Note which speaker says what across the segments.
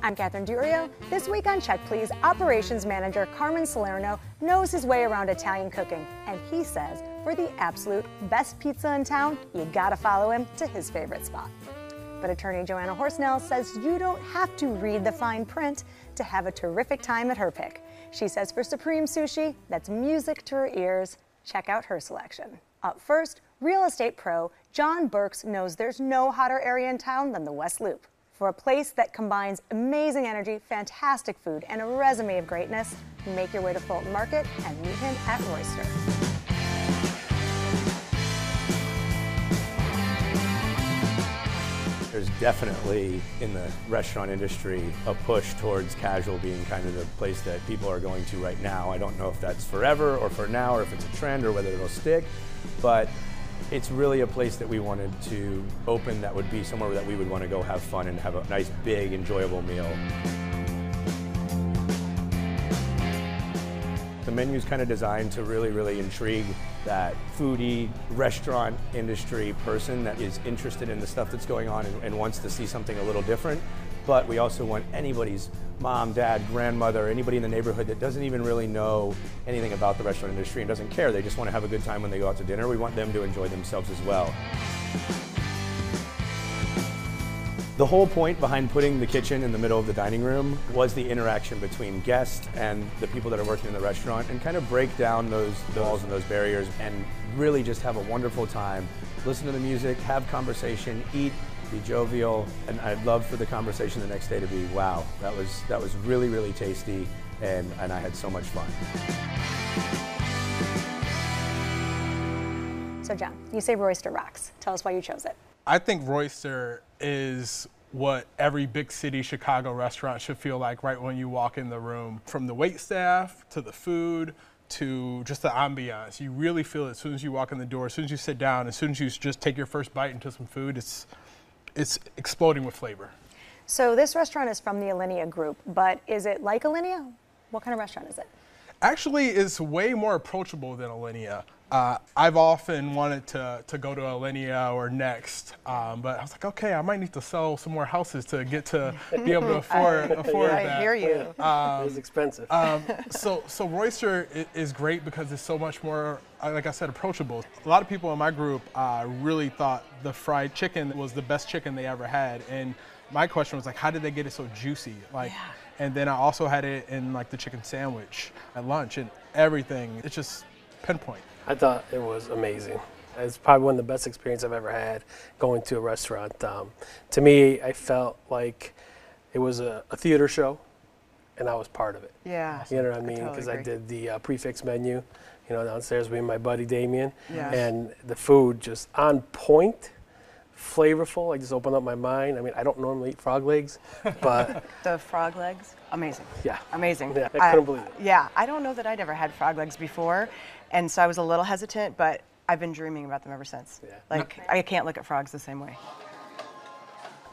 Speaker 1: I'm Catherine Durio. This week on Check Please, Operations Manager Carmen Salerno knows his way around Italian cooking, and he says for the absolute best pizza in town, you gotta follow him to his favorite spot. But attorney Joanna Horsnell says you don't have to read the fine print to have a terrific time at her pick. She says for Supreme Sushi, that's music to her ears. Check out her selection. Up first, real estate pro John Burks knows there's no hotter area in town than the West Loop. For a place that combines amazing energy, fantastic food, and a resume of greatness, make your way to Fulton Market and meet him at Roister.
Speaker 2: There's definitely, in the restaurant industry, a push towards casual being kind of the place that people are going to right now. I don't know if that's forever or for now or if it's a trend or whether it'll stick, but it's really a place that we wanted to open that would be somewhere that we would want to go have fun and have a nice, big, enjoyable meal. The menu is kind of designed to really intrigue that foodie, restaurant industry person that is interested in the stuff that's going on and wants to see something a little different. But we also want anybody's mom, dad, grandmother, anybody in the neighborhood that doesn't even really know anything about the restaurant industry and doesn't care. They just want to have a good time when they go out to dinner. We want them to enjoy themselves as well. The whole point behind putting the kitchen in the middle of the dining room was the interaction between guests and the people that are working in the restaurant, and kind of break down those walls and those barriers and really just have a wonderful time. Listen to the music, have conversation, eat, be jovial, and I'd love for the conversation the next day to be, wow, that was really tasty, and I had so much fun.
Speaker 1: So John, you say Roister rocks. Tell us why you chose it.
Speaker 3: I think Roister is what every big city Chicago restaurant should feel like right when you walk in the room. From the wait staff to the food to just the ambiance. You really feel it as soon as you walk in the door, as soon as you sit down, as soon as you just take your first bite into some food, it's exploding with flavor.
Speaker 1: So this restaurant is from the Alinea Group, but is it like Alinea? What kind of restaurant is it?
Speaker 3: Actually, it's way more approachable than Alinea. I've often wanted to go to Alinea or Next, but I was like, okay, I might need to sell some more houses to get to be able to afford that.
Speaker 4: I hear you.
Speaker 5: It's expensive.
Speaker 3: So Roister is great because it's so much more, like I said, approachable. A lot of people in my group really thought the fried chicken was the best chicken they ever had, and my question was like, how did they get it so juicy? Like, yeah. And then I also had it in like the chicken sandwich at lunch and everything. It's just pinpoint.
Speaker 5: I thought it was amazing. It's probably one of the best experiences I've ever had going to a restaurant. To me, I felt like it was a theater show, and I was part of it.
Speaker 4: Yeah.
Speaker 5: You know what I mean? Because I did the prefix menu, you know, downstairs with my buddy Damien, and the food just on point. Flavorful. I just opened up my mind. I mean, I don't normally eat frog legs, but
Speaker 4: the frog legs, amazing.
Speaker 5: Yeah,
Speaker 4: amazing.
Speaker 5: Yeah, I couldn't believe it.
Speaker 4: Yeah, I don't know that I'd ever had frog legs before, and so I was a little hesitant, but I've been dreaming about them ever since. Yeah. Like, I can't look at frogs the same way.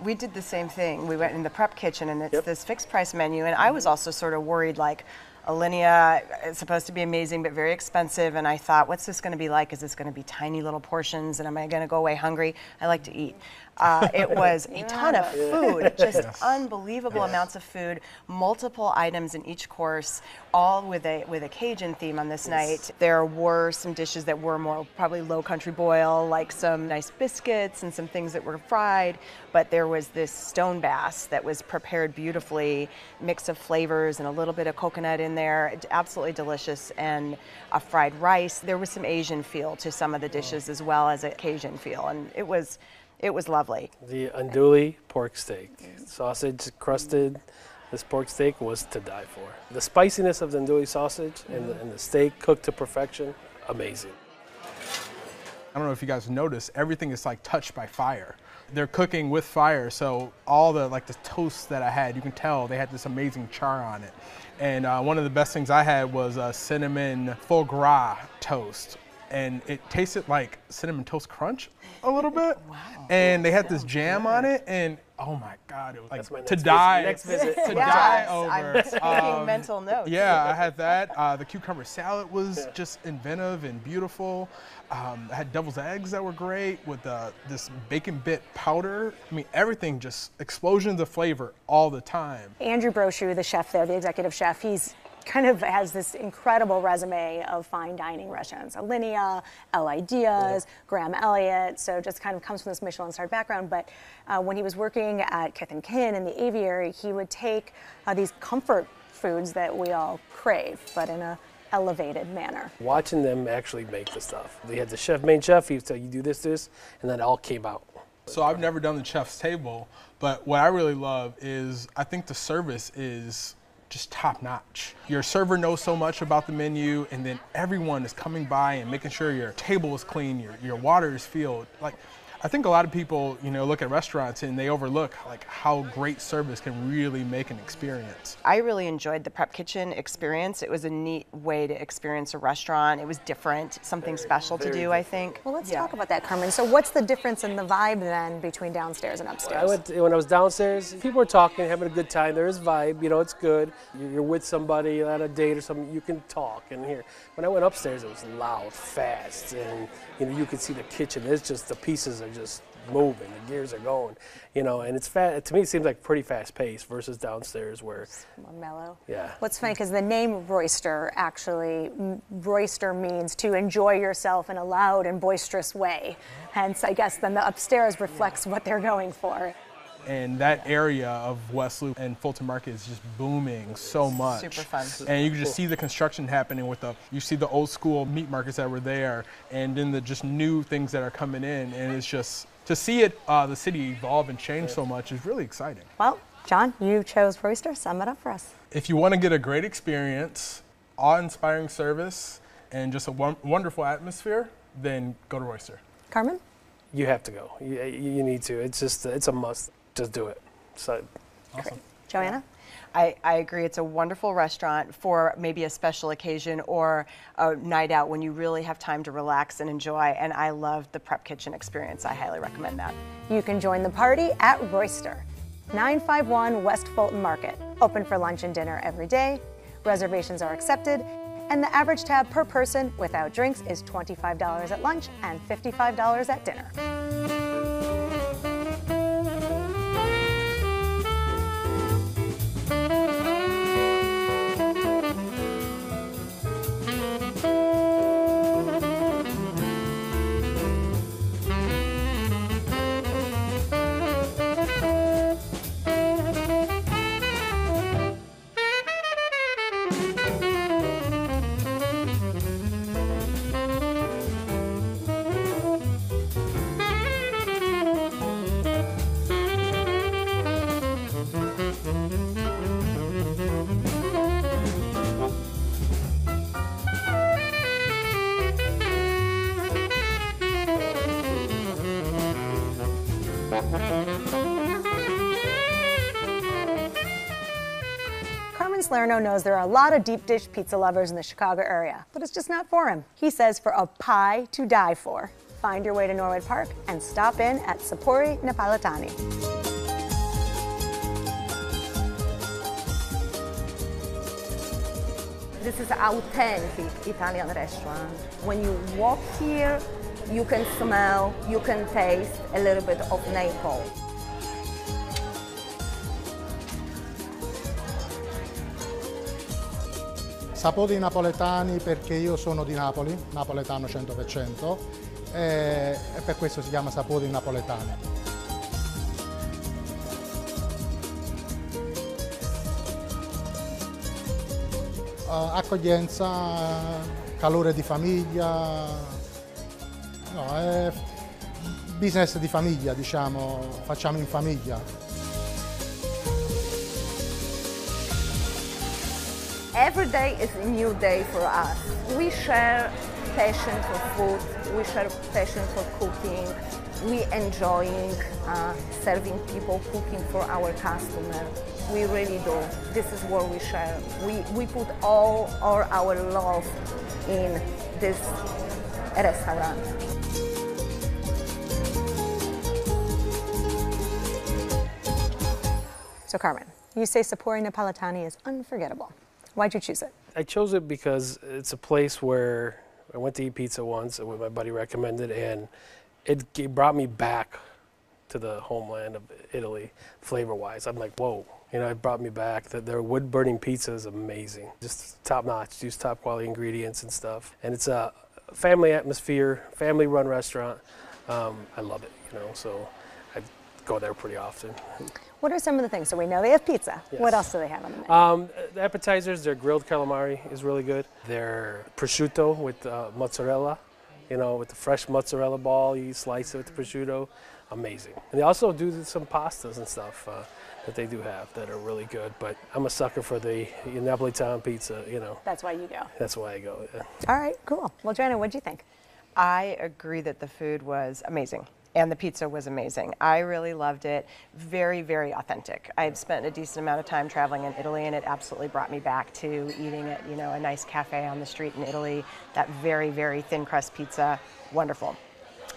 Speaker 4: We did the same thing. We went in the prep kitchen, and it's this fixed price menu, and I was also sort of worried, like, Alinea is supposed to be amazing but very expensive, and I thought, what's this going to be like? Is this going to be tiny little portions, and am I going to go away hungry? I like to eat. It was a ton of food, just unbelievable amounts of food, multiple items in each course, all with a Cajun theme on this night. There were some dishes that were more probably low country boil, like some nice biscuits and some things that were fried, but there was this stone bass that was prepared beautifully, mix of flavors and a little bit of coconut in there, absolutely delicious, and a fried rice. There was some Asian feel to some of the dishes as well as a Cajun feel, and it was lovely.
Speaker 5: The andouille pork steak, sausage crusted. This pork steak was to die for. The spiciness of the andouille sausage and the steak cooked to perfection, amazing.
Speaker 3: I don't know if you guys noticed, everything is like touched by fire. They're cooking with fire, so all the toasts that I had, you can tell they had this amazing char on it. And one of the best things I had was a cinnamon foie gras toast. and it tasted like Cinnamon Toast Crunch a little bit. Wow. And they had this jam on it, and oh my God, it was like to die.
Speaker 5: Next visit.
Speaker 3: To die over.
Speaker 4: I'm taking mental notes.
Speaker 3: Yeah, I had that. The cucumber salad was just inventive and beautiful. I had devil's eggs that were great with this bacon bit powder. I mean, everything just explosions of flavor all the time.
Speaker 1: Andrew Brochu, the chef there, the executive chef, he's kind of has this incredible resume of fine dining restaurants. Alinea, El Ideas, Graham Elliott, so just kind of comes from this Michelin-starred background. But when he was working at Kith & Kin in the aviary, he would take these comfort foods that we all crave, but in a elevated manner.
Speaker 5: Watching them actually make the stuff. They had the main chef, he would tell you do this, and that all came out.
Speaker 3: So I've never done the chef's table, but what I really love is I think the service is just top notch. Your server knows so much about the menu, and then everyone is coming by and making sure your table is clean, your water is filled. Like, I think a lot of people, look at restaurants and they overlook like how great service can really make an experience.
Speaker 4: I really enjoyed the prep kitchen experience. It was a neat way to experience a restaurant. It was different, something special to do, I think.
Speaker 1: Well, let's talk about that, Carmen. So what's the difference in the vibe then between downstairs and upstairs?
Speaker 5: When I was downstairs, people were talking, having a good time. There is vibe, it's good. You're with somebody on a date or something, you can talk and hear. When I went upstairs, it was loud, fast, and you could see the kitchen. It's just the pieces are just moving, the gears are going, and it's to me it seems like pretty fast paced versus downstairs where it's
Speaker 1: more mellow.
Speaker 5: Yeah.
Speaker 1: What's funny, because the name Roister Roister means to enjoy yourself in a loud and boisterous way. Hence, I guess then the upstairs reflects what they're going for.
Speaker 3: And that area of West Loop and Fulton Market is just booming so much.
Speaker 4: Super fun.
Speaker 3: And you can just see the construction happening with you see the old school meat markets that were there, and then the just new things that are coming in, and it's just, to see it, the city evolve and change so much is really exciting.
Speaker 1: Well, John, you chose Roister. Sum it up for us.
Speaker 3: If you want to get a great experience, awe-inspiring service, and just a wonderful atmosphere, then go to Roister.
Speaker 1: Carmen?
Speaker 5: You have to go. You need to. It's a must. Just do it. So,
Speaker 3: awesome.
Speaker 1: Great. Joanna?
Speaker 4: I agree. It's a wonderful restaurant for maybe a special occasion or a night out when you really have time to relax and enjoy. And I love the prep kitchen experience. I highly recommend that.
Speaker 1: You can join the party at Roister, 951 West Fulton Market. Open for lunch and dinner every day. Reservations are accepted. And the average tab per person without drinks is $25 at lunch and $55 at dinner. Carmen Salerno knows there are a lot of deep dish pizza lovers in the Chicago area, but it's just not for him. He says for a pie to die for, find your way to Norwood Park and stop in at Sapori Napoletani.
Speaker 6: This is an authentic Italian restaurant. When you walk here, you can smell, you can taste a little bit of Naples.
Speaker 7: Sapori napoletani perché io sono di Napoli, napoletano 100%, e per questo si chiama sapori napoletani. Accoglienza, calore di famiglia, no, è business di famiglia, diciamo, facciamo in famiglia.
Speaker 6: Every day is a new day for us. We share passion for food, we share passion for cooking, we enjoying serving people, cooking for our customers. We really do. This is what we share. We put all our love in this restaurant.
Speaker 1: So Carmen, you say Sapori Napoletani is unforgettable. Why'd you choose it?
Speaker 5: I chose it because it's a place where I went to eat pizza once, and my buddy recommended, and it brought me back to the homeland of Italy, flavor-wise. I'm like, whoa, you know, it brought me back. Their wood-burning pizza is amazing, just top-notch, use top-quality ingredients and stuff. And it's a family atmosphere, family-run restaurant. I love it, you know, so I go there pretty often.
Speaker 1: What are some of the things? So we know they have pizza.
Speaker 5: Yes.
Speaker 1: What else do they have on the menu?
Speaker 5: The appetizers, their grilled calamari is really good. Their prosciutto with mozzarella, you know, with the fresh mozzarella ball, you slice it with the prosciutto, amazing. And they also do some pastas and stuff that they do have that are really good. But I'm a sucker for the Napoletani pizza, you know.
Speaker 1: That's why you go.
Speaker 5: That's why I go, yeah.
Speaker 1: All right, cool. Well, Joanna, what'd you think?
Speaker 4: I agree that the food was amazing. And the pizza was amazing. I really loved it. Very, very authentic. I had spent a decent amount of time traveling in Italy, and it absolutely brought me back to eating at, you know, a nice cafe on the street in Italy. That very, very thin crust pizza, wonderful.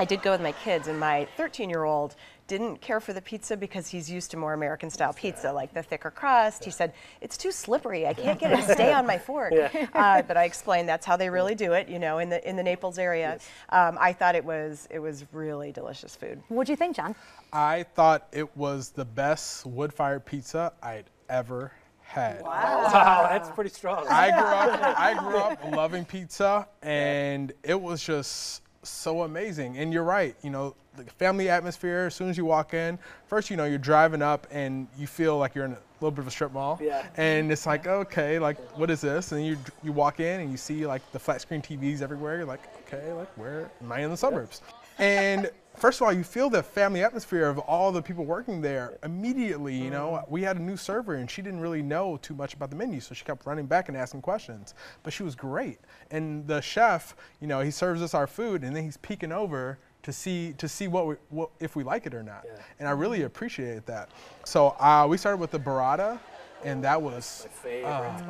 Speaker 4: I did go with my kids, and my 13-year-old didn't care for the pizza because he's used to more American style pizza, like the thicker crust. He said, it's too slippery, I can't get it to stay on my fork. But I explained that's how they really do it, you know, in the Naples area. Yes. I thought it was really delicious food.
Speaker 1: What'd you think, John?
Speaker 3: I thought it was the best wood-fired pizza I'd ever had.
Speaker 5: Wow, that's pretty strong.
Speaker 3: I grew up loving pizza, and it was just so amazing. And you're right, you know, the family atmosphere, as soon as you walk in, first, you know, you're driving up and you feel like you're in a little bit of a strip mall. Yeah. And it's like, okay, like, what is this? And you walk in and you see like the flat screen TVs everywhere. You're like, okay, like, where am I in the suburbs? And first of all, you feel the family atmosphere of all the people working there immediately. You know, we had a new server and she didn't really know too much about the menu, so she kept running back and asking questions. But she was great. And the chef, you know, he serves us our food and then he's peeking over to see what if we like it or not. Yeah. And I really appreciated that. So we started with the burrata. And that was
Speaker 5: my favorite.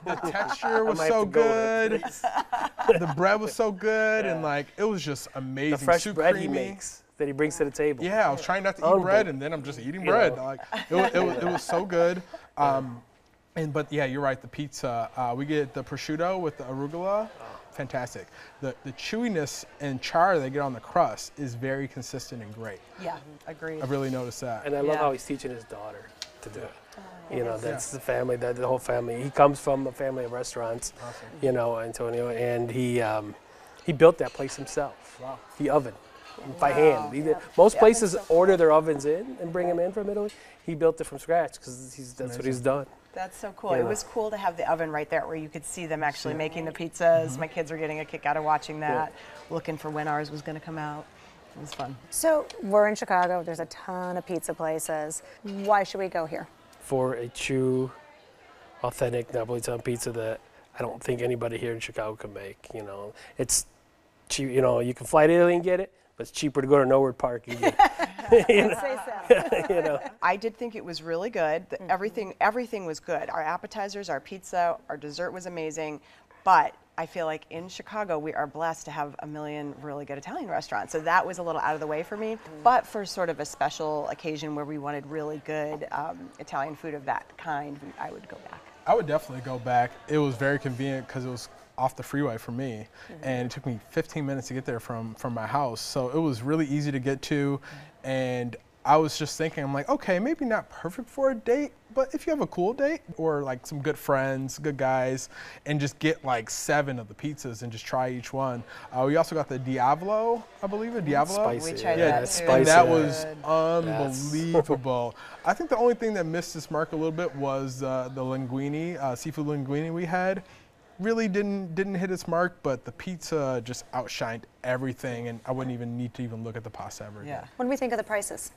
Speaker 3: The texture was so good. The bread was so good, and like it was just amazing.
Speaker 5: The fresh
Speaker 3: Super
Speaker 5: bread
Speaker 3: creamy.
Speaker 5: he makes that he brings to the table.
Speaker 3: Yeah, I was trying not to eat bread, and then I'm just eating bread. Like it was so good. But yeah, you're right. The pizza, we get the prosciutto with the arugula. Fantastic. The chewiness and char they get on the crust is very consistent and great.
Speaker 4: Yeah, agreed.
Speaker 3: I really noticed that.
Speaker 5: And I love how he's teaching his daughter to do it. You know, that's the family, the whole family. He comes from a family of restaurants, you know, Antonio, and he built that place himself. Wow. The oven, by hand. Most places order their ovens in and bring them in from Italy. He built it from scratch because that's what he's done.
Speaker 4: That's so cool. It was cool to have the oven right there where you could see them actually making the pizzas. My kids were getting a kick out of watching that, looking for when ours was going to come out. It was fun.
Speaker 1: So we're in Chicago. There's a ton of pizza places. Why should we go here?
Speaker 5: For a true, authentic Napoletani pizza that I don't think anybody here in Chicago can make. You know, it's cheap. You know, you can fly to Italy and get it, but it's cheaper to go to Norwood Park and get it. You know?
Speaker 1: Say so.
Speaker 5: You know.
Speaker 4: I did think it was really good. Everything was good. Our appetizers, our pizza, our dessert was amazing. But I feel like in Chicago, we are blessed to have a million really good Italian restaurants. So that was a little out of the way for me. But for sort of a special occasion where we wanted really good Italian food of that kind, I would go back.
Speaker 3: I would definitely go back. It was very convenient because it was off the freeway for me, and it took me 15 minutes to get there from my house. So it was really easy to get to, and I was just thinking, I'm like, okay, maybe not perfect for a date, but if you have a cool date or like some good friends, good guys, and just get like 7 of the pizzas and just try each one. We also got the Diavolo, I believe, Diavolo.
Speaker 5: Spicy.
Speaker 4: We tried that too.
Speaker 5: Spicy.
Speaker 3: And that was unbelievable. I think the only thing that missed this mark a little bit was the linguine, seafood linguine we had. Really didn't hit its mark, but the pizza just outshined everything, and I wouldn't even need to even look at the pasta ever again.
Speaker 1: What do we think of the prices?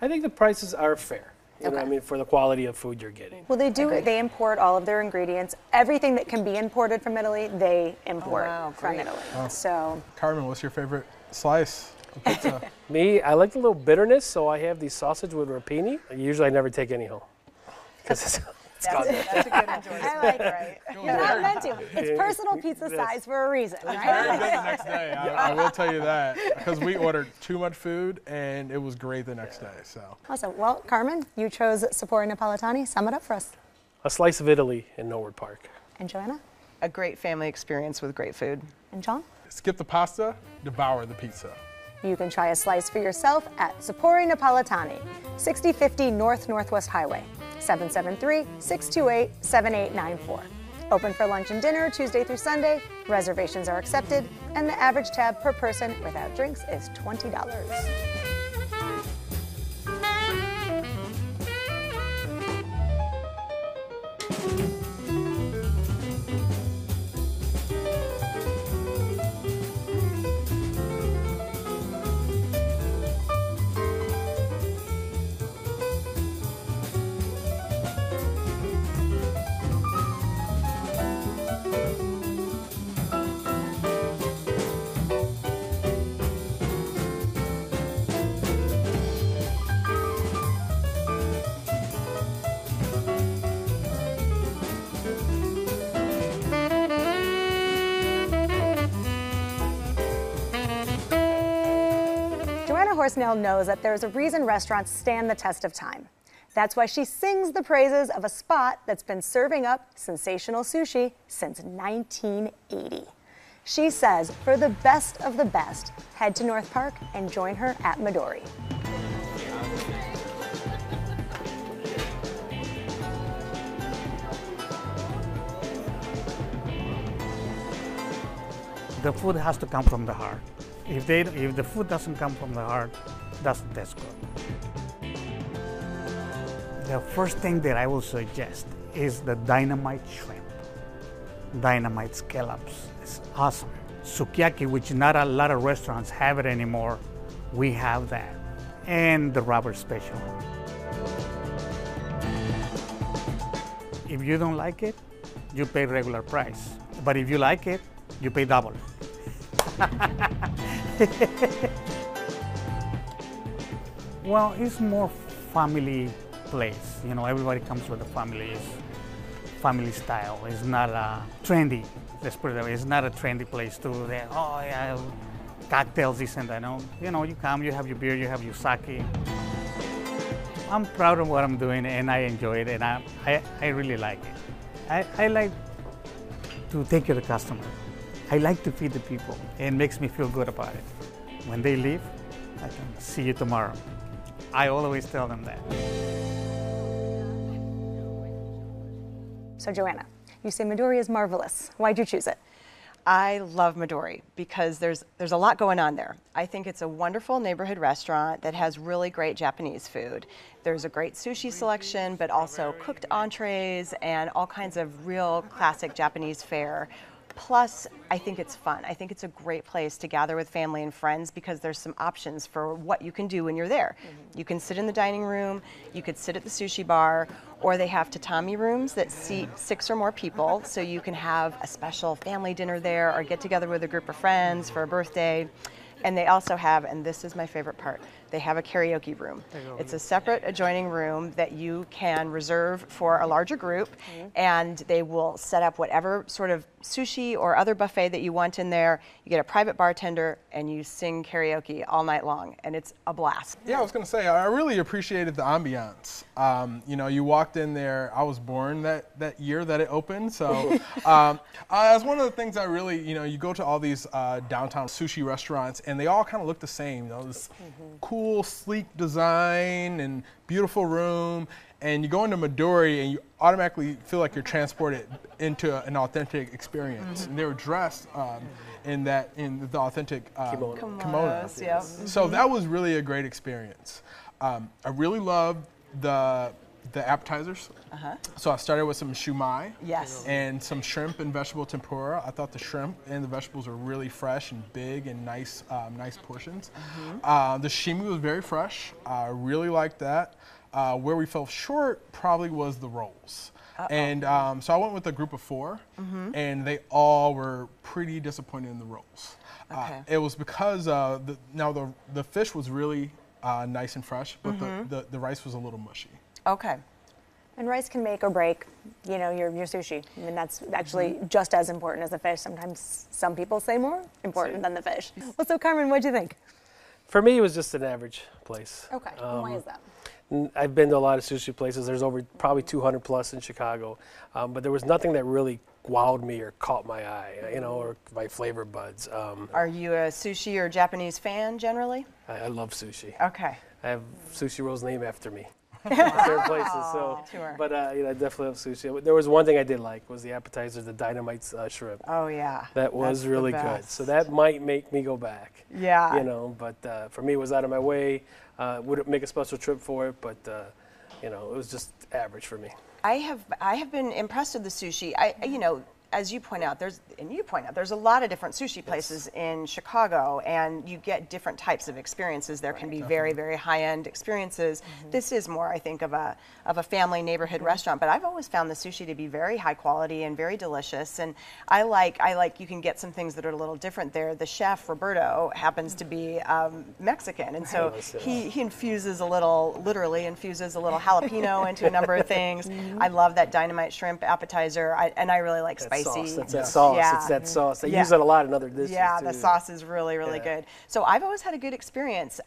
Speaker 5: I think the prices are fair. You know what I mean, for the quality of food you're getting.
Speaker 1: Well, they import all of their ingredients. Everything that can be imported from Italy, they import from Italy. Wow. So,
Speaker 3: Carmen, what's your favorite slice of pizza?
Speaker 5: Me, I like a little bitterness, so I have the sausage with rapini. Usually I never take any home because it's
Speaker 4: That's a good enjoyment.
Speaker 1: I like it.
Speaker 4: Right?
Speaker 1: You're not meant to. It's personal pizza size for a reason,
Speaker 3: Very
Speaker 1: right?
Speaker 3: good the next day. I will tell you that, because we ordered too much food and it was great the next day. So
Speaker 1: Awesome. Well, Carmen, you chose Sapori Napoletani. Sum it up for us.
Speaker 5: A slice of Italy in Norwood Park.
Speaker 1: And Joanna?
Speaker 4: A great family experience with great food.
Speaker 1: And John?
Speaker 3: skip the pasta, devour the pizza.
Speaker 1: You can try a slice for yourself at Sapori Napoletani, 6050 North Northwest Highway, 773-628-7894. Open for lunch and dinner Tuesday through Sunday. Reservations are accepted, and the average tab per person without drinks is $20. Horsnail knows that there's a reason restaurants stand the test of time. That's why she sings the praises of a spot that's been serving up sensational sushi since 1980. She says, for the best of the best, head to North Park and join her at Midori.
Speaker 8: The food has to come from the heart. If the food doesn't come from the heart, it doesn't taste good. The first thing that I will suggest is the dynamite shrimp, dynamite scallops. It's awesome. Sukiyaki, which not a lot of restaurants have it anymore, we have that. And the rubber special. If you don't like it, you pay regular price. But if you like it, you pay double. Well, it's more family place. You know, everybody comes with a family. It's family style. It's not trendy. Let's put it that way. It's not a trendy place too. Oh yeah, cocktails, this and that. No, you know, you come, you have your beer, you have your sake. I'm proud of what I'm doing, and I enjoy it, and I really like it. I like to take care of the customer. I like to feed the people. It makes me feel good about it. When they leave, I can see you tomorrow. I always tell them that.
Speaker 1: So Joanna, you say Midori is marvelous. Why'd you choose it?
Speaker 4: I love Midori because there's a lot going on there. I think it's a wonderful neighborhood restaurant that has really great Japanese food. There's a great sushi selection, but also cooked entrees and all kinds of real classic Japanese fare. Plus, I think it's fun. I think it's a great place to gather with family and friends because there's some options for what you can do when you're there. Mm-hmm. You can sit in the dining room, you could sit at the sushi bar, or they have tatami rooms that seat 6 or more people, so you can have a special family dinner there or get together with a group of friends for a birthday. And they also have, and this is my favorite part, they have a karaoke room. It's a separate adjoining room that you can reserve for a larger group, and they will set up whatever sort of sushi or other buffet that you want in there. You get a private bartender, and you sing karaoke all night long, and it's a blast.
Speaker 3: Yeah, I was going to say, I really appreciated the ambiance. You know, you walked in there, I was born that year that it opened, so that's one of the things I really, you know, you go to all these downtown sushi restaurants, and they all kind of look the same, you know, this cool, sleek design and beautiful room, and you go into Midori and you automatically feel like you're transported into an authentic experience. And they were dressed in the authentic kimonos.
Speaker 4: Yeah.
Speaker 3: So that was really a great experience. I really loved the appetizers. So I started with some shumai.
Speaker 4: Yes.
Speaker 3: And some shrimp and vegetable tempura. I thought the shrimp and the vegetables were really fresh and big and nice, nice portions. The sashimi was very fresh. I really liked that. Where we fell short probably was the rolls. And so I went with a group of 4, and they all were pretty disappointed in the rolls. It was because the fish was really nice and fresh, but the rice was a little mushy.
Speaker 4: Okay.
Speaker 1: And rice can make or break, you know, your sushi. I mean, that's actually just as important as the fish. Sometimes some people say more important than the fish. Well, so Carmen, what'd you think?
Speaker 5: For me, it was just an average place.
Speaker 1: Okay, and why is that?
Speaker 5: I've been to a lot of sushi places. There's over probably 200 plus in Chicago, but there was nothing that really wowed me or caught my eye, you know, or my flavor buds.
Speaker 4: Are you a sushi or Japanese fan generally?
Speaker 5: I love sushi.
Speaker 4: Okay.
Speaker 5: I have sushi rolls named after me. Certain places, so.
Speaker 4: Sure.
Speaker 5: But you know, I definitely love sushi. There was one thing I did like was the appetizer, the dynamite shrimp.
Speaker 4: Oh yeah.
Speaker 5: That was really good. So that might make me go back.
Speaker 4: Yeah.
Speaker 5: You know, but for me, it was out of my way. Wouldn't make a special trip for it, but you know, it was just average for me.
Speaker 4: I have been impressed with the sushi. You know, as you point out, there's a lot of different sushi places in Chicago, and you get different types of experiences. There can be very, very high-end experiences. This is more, I think, of a family neighborhood restaurant. But I've always found the sushi to be very high quality and very delicious. And I like you can get some things that are a little different there. The chef Roberto happens to be Mexican, and so he infuses a little, literally infuses a little jalapeno into a number of things. I love that dynamite shrimp appetizer, and I really like spicy.
Speaker 5: That's that sauce.
Speaker 4: Yeah.
Speaker 5: It's that sauce. They use it a lot in other dishes.
Speaker 4: Yeah,
Speaker 5: too.
Speaker 4: the sauce is really, really good. So I've always had a good experience.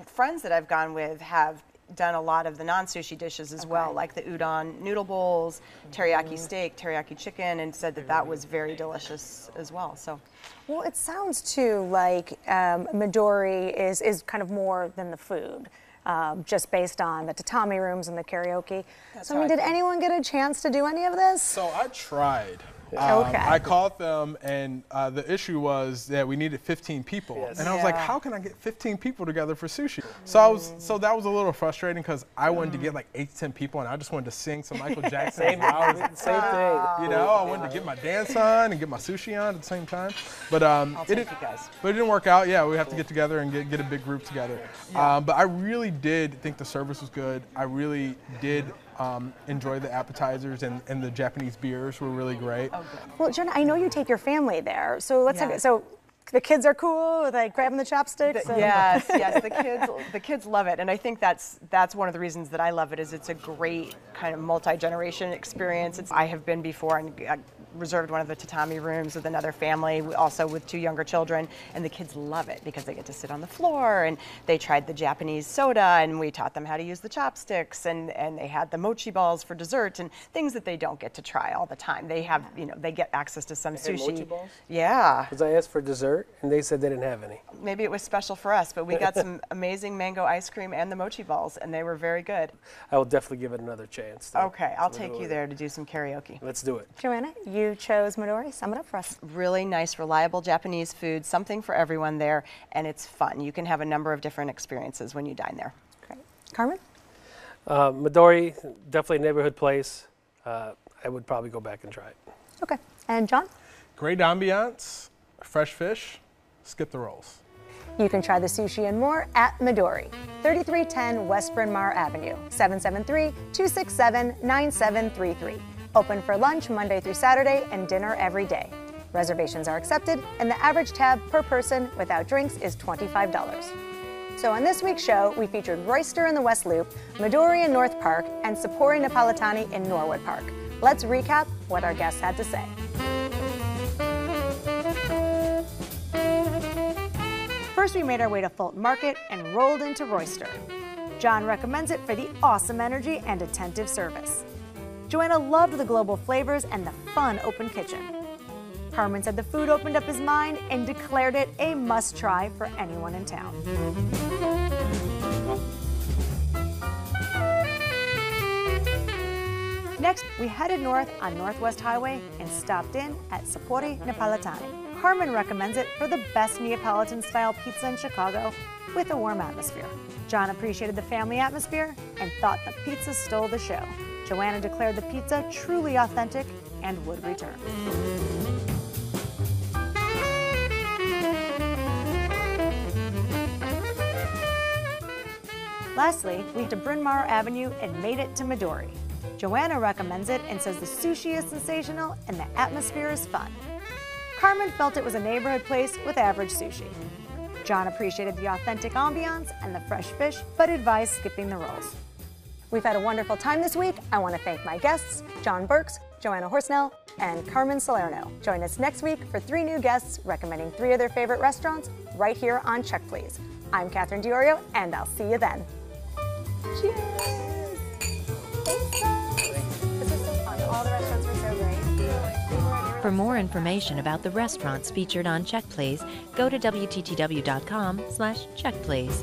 Speaker 4: Friends that I've gone with have done a lot of the non-sushi dishes as well, like the udon noodle bowls, teriyaki steak, teriyaki chicken, and said that that was very delicious as well. So,
Speaker 1: well, it sounds too like Midori is kind of more than the food. Just based on the tatami rooms and the karaoke. So, I mean, did anyone get a chance to do any of this?
Speaker 3: So I tried.
Speaker 1: Okay.
Speaker 3: I called them, and the issue was that we needed 15 people, and I was like, "How can I get 15 people together for sushi?" So that was a little frustrating because I wanted to get like 8 to 10 people, and I just wanted to sing some Michael Jackson.
Speaker 5: Same thing.
Speaker 3: You know, I wanted to get my dance on and get my sushi on at the same time, but it didn't work out. Yeah, we have to get together and get a big group together. But I really did think the service was good. I really did enjoy the appetizers, and the Japanese beers were really great.
Speaker 1: Well, Jenna, I know you take your family there, so let's talk. So the kids are cool with like grabbing the chopsticks.
Speaker 4: Yes, the kids love it, and I think that's one of the reasons that I love it is it's a great kind of multi-generation experience. I have been before and reserved one of the tatami rooms with another family, also with 2 younger children, and the kids love it because they get to sit on the floor, and they tried the Japanese soda, and we taught them how to use the chopsticks, and they had the mochi balls for dessert, and things that they don't get to try all the time. They have, you know, they get access to some sushi.
Speaker 5: Mochi balls?
Speaker 4: Yeah.
Speaker 5: Because I asked for dessert, and they said they didn't have any.
Speaker 4: Maybe it was special for us, but we got some amazing mango ice cream and the mochi balls, and they were very good.
Speaker 5: I will definitely give it another chance.
Speaker 4: Okay, I'll take you there to do some karaoke.
Speaker 5: Let's do it.
Speaker 1: Joanna, you chose Midori. Sum it up for us.
Speaker 4: Really nice, reliable Japanese food, something for everyone there, and it's fun. You can have a number of different experiences when you dine there.
Speaker 1: Great. Carmen?
Speaker 5: Midori, definitely a neighborhood place. I would probably go back and try it.
Speaker 1: Okay. And John?
Speaker 3: Great ambiance, fresh fish, skip the rolls.
Speaker 1: You can try the sushi and more at Midori, 3310 West Bryn Mawr Avenue, 773-267-9733. Open for lunch Monday through Saturday and dinner every day. Reservations are accepted, and the average tab per person without drinks is $25. So on this week's show, we featured Roister in the West Loop, Midori in North Park, and Sapori Napoletani in Norwood Park. Let's recap what our guests had to say. First, we made our way to Fulton Market and rolled into Roister. John recommends it for the awesome energy and attentive service. Joanna loved the global flavors and the fun open kitchen. Carmen said the food opened up his mind and declared it a must-try for anyone in town. Next, we headed north on Northwest Highway and stopped in at Sapori Napoletani. Carmen recommends it for the best Neapolitan-style pizza in Chicago with a warm atmosphere. John appreciated the family atmosphere and thought the pizza stole the show. Joanna declared the pizza truly authentic and would return. Lastly, we went to Bryn Mawr Avenue and made it to Midori. Joanna recommends it and says the sushi is sensational and the atmosphere is fun. Carmen felt it was a neighborhood place with average sushi. John appreciated the authentic ambiance and the fresh fish, but advised skipping the rolls. We've had a wonderful time this week. I want to thank my guests, John Burks, Joanna Horsnell, and Carmen Salerno. Join us next week for 3 new guests recommending 3 of their favorite restaurants right here on Check Please. I'm Catherine Diorio, and I'll see you then. Cheers! Thanks, guys. This was so fun. All the restaurants were so great.
Speaker 9: For more information about the restaurants featured on Check Please, go to WTTW.com/checkplease.